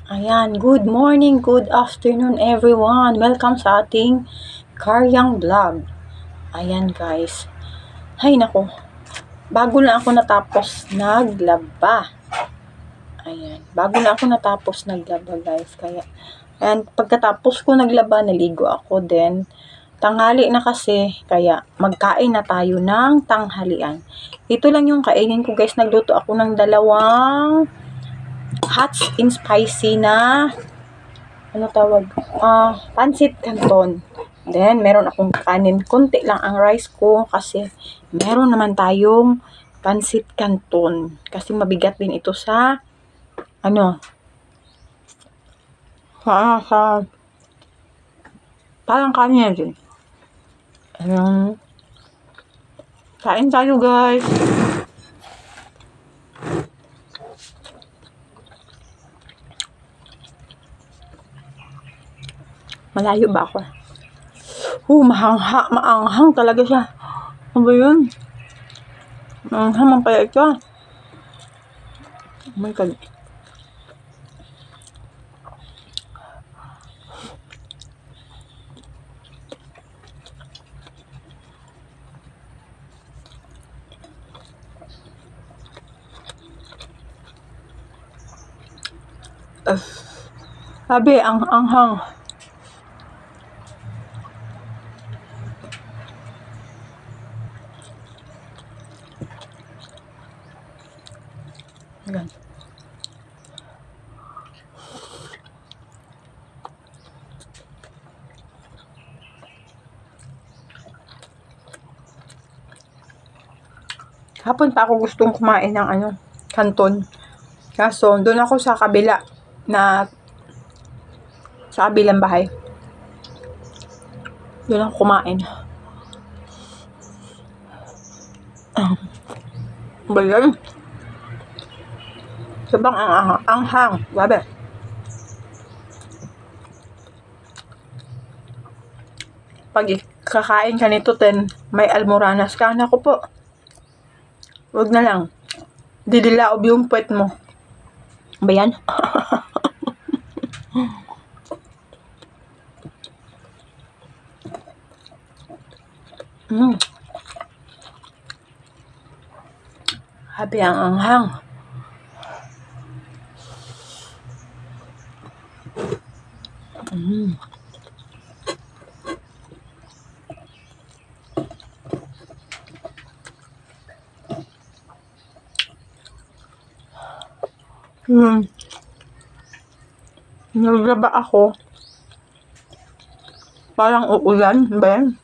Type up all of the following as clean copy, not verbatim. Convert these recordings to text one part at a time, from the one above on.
Ayan, good morning, good afternoon everyone. Welcome sa ating Karyang Vlog. Ayan guys. Hay nako, bago na ako natapos naglaba. Ayan, bago na ako natapos naglaba guys. Ayan, pagkatapos ko naglaba, naligo ako din. Tanghali na kasi, kaya magkain na tayo ng tanghalian. Ito lang yung kainin ko guys. Nagluto ako ng dalawang hot and spicy na pancit canton. Then, meron akong kanin. Konti lang ang rice ko kasi meron naman tayong pancit canton. Kasi mabigat din ito sa, parang kanin din. Kain tayo guys. Malayo ba ako? Maanghang talaga siya. Ano ba yun? Maanghang man pala ito. Oh my God. Sabi, ang anghang. Ayan. Hapon pa ako gustong kumain ng canton. Kaso, doon ako sa kabila sa kabilang bahay. Doon ako kumain. Bayan. Sabang anghang. Grabe. Pag kakain ka nito, may almoranas ka. Naku po. Huwag na lang. Didilaob yung puwet mo. Ba yan? Habi ang anghang. Naglaba ako. Parang uulan. Ba yan?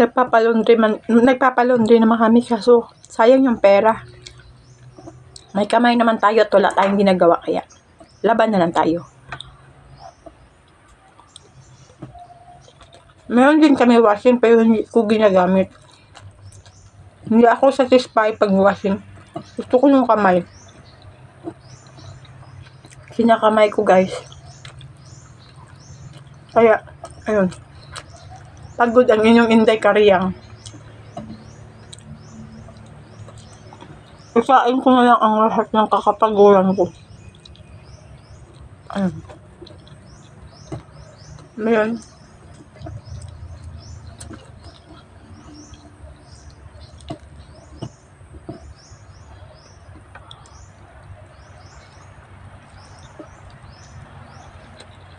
Nagpapalondry naman kami kaso sayang yung pera. May kamay naman tayo at wala tayong ginagawa kaya laban na lang tayo. Meron din kami washing pero hindi ko ginagamit. Hindi ako satisfied pag washing. Gusto ko yung kamay. Kinakamay ko guys. Kaya, ayun. Pagod ang inyong Inday Karyang. Isain ko na lang ang lahat ng kakapaguran ko. Ayun. Ngayon.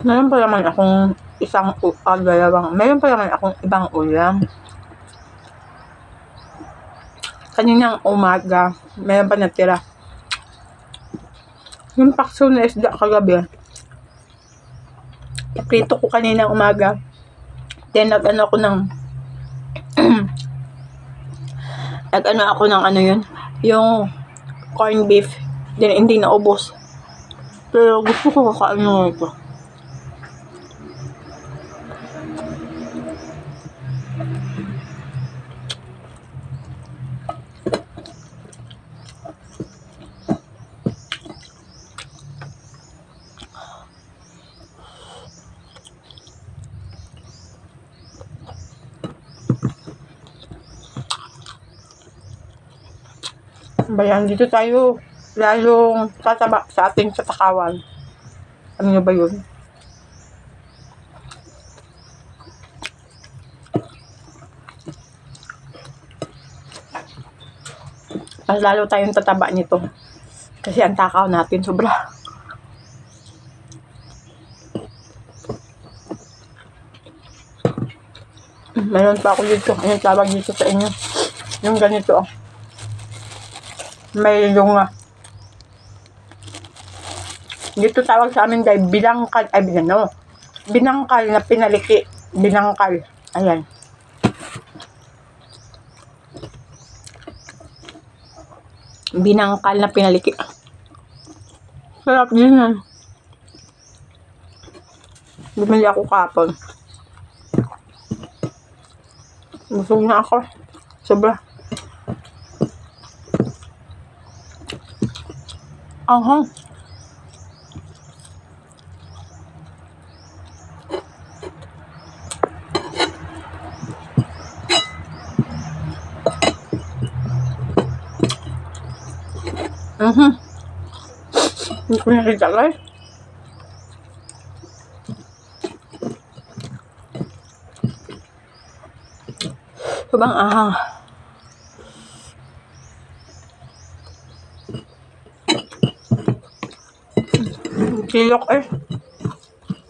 Meron pa naman akong meron pa naman akong ibang ulam. Kaninang umaga, meron pa natira. Yung pakso na isda kagabi. Iprito ko kaninang umaga. Then nag-ano ako ng yung corned beef. Then hindi naubos. Pero gusto ko kakain ng ito. Bayan, dito tayo lalong tataba sa ating katakawan. Ano nyo ba yun? Mas lalo tayong tataba nito. Kasi ang takaw natin sobra. Meron pa ako dito. Anong tawag dito sa inyo? Yung ganito, oh. May lunga. Dito tawag sa amin guys, binangkal. Ay, no. Binangkal na pinaliki. Binangkal. Ayan. Binangkal na pinaliki. Sarap din yan. Bumili ako kapon. Busog na ako. Sobra. Anghang. Hindi ko nakita guys. Sobrang ahang. Silok eh.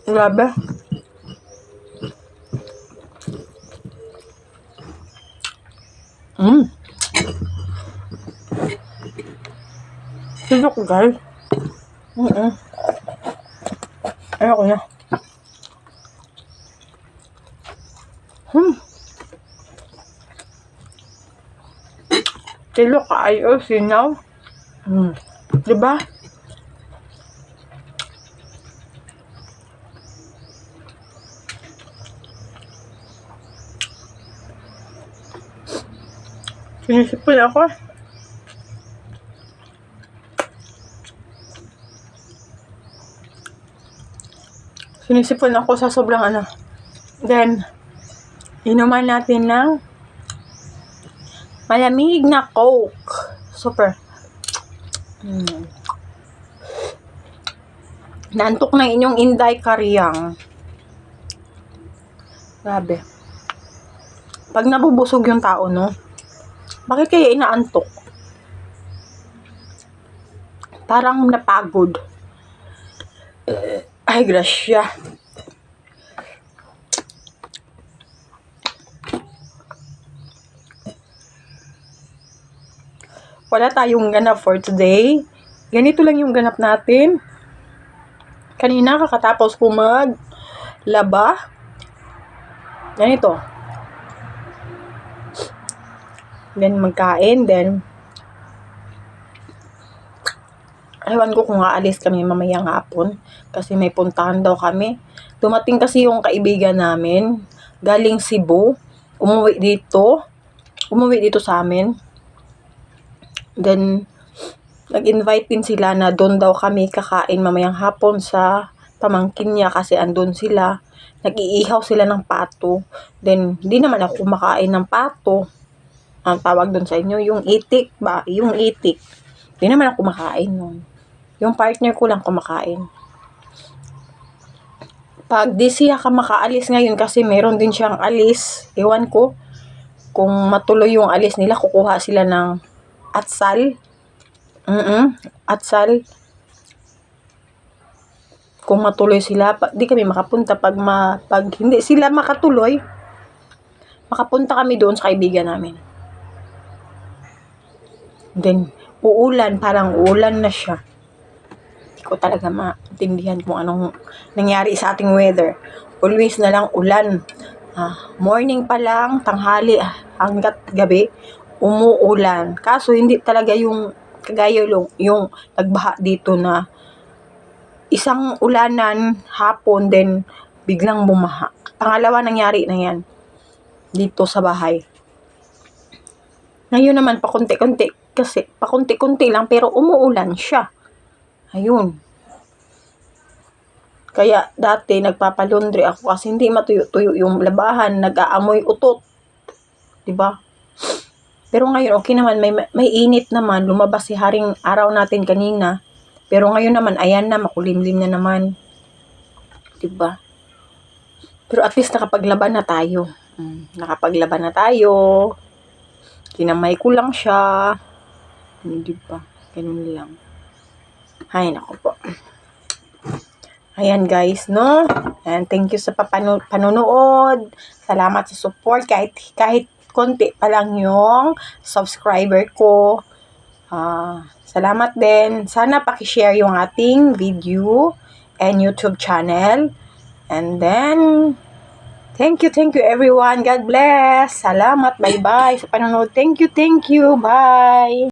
Grabe. Silok guys. Ayoko na. Silok ayaw, sinaw. Diba? Sinisipon ako. Sinisipon ako sa sobrang ano. Then, inuman natin ng malamig na Coke. Super. Naantok na inyong Inday Karyang. Grabe. Pag nabubusog yung tao, no? Bakit kaya inaantok? Parang napagod. Ay, grasya. Wala tayong ganap for today. Ganito lang yung ganap natin. Kanina kakatapos ko maglaba. Ganito. Then magkain. Then ewan ko kung aalis kami mamayang hapon. Kasi may puntahan daw kami. Dumating kasi yung kaibigan namin. Galing Cebu. Umuwi dito sa amin. Then nag-invite din sila na doon daw kami kakain mamayang hapon sa pamangkin niya kasi andun sila. Nag-iihaw sila ng pato. Then, di naman ako kumakain ng pato. Ang tawag doon sa inyo, yung itik ba? Yung itik. Di naman ako kumakain nun. Yung partner ko lang kumakain. Pag di siya ka makaalis ngayon kasi meron din siyang alis. Ewan ko. Kung matuloy yung alis nila, kukuha sila ng atsal. Atsal. Kung matuloy sila, di kami makapunta. Pag hindi sila makatuloy, makapunta kami doon sa kaibigan namin. Then, uulan. Parang ulan na siya. Hindi ko talaga maintindihan kung anong nangyari sa ating weather. Always na lang ulan. Morning pa lang, tanghali, hanggat gabi, umuulan. Kaso, hindi talaga yung kagaya yung nagbaha dito na isang ulanan, hapon, then biglang bumaha. Pangalawa nangyari na yan dito sa bahay. Ngayon naman, pakunti-kunti. Kasi, pakunti-kunti lang, pero umuulan siya. Ayun. Kaya, dati, nagpapalundri ako kasi hindi matuyo-tuyo yung labahan. Nag-aamoy utot. Diba? Pero ngayon, okay naman, may init naman. Lumabas si Haring Araw natin kanina. Pero ngayon naman, ayan na, makulimlim na naman. Diba? Pero at least nakapaglaban na tayo. Nakapaglaban na tayo. Kinamay ko lang siya. Diba? Ganun lang. Ay, naku po. Ayan guys, no? And thank you sa panonood. Salamat sa support. Kahit konti pa lang yung subscriber ko. Salamat din. Sana pakishare yung ating video and YouTube channel. And then, thank you everyone. God bless. Salamat. Bye-bye sa panonood. Thank you. Bye.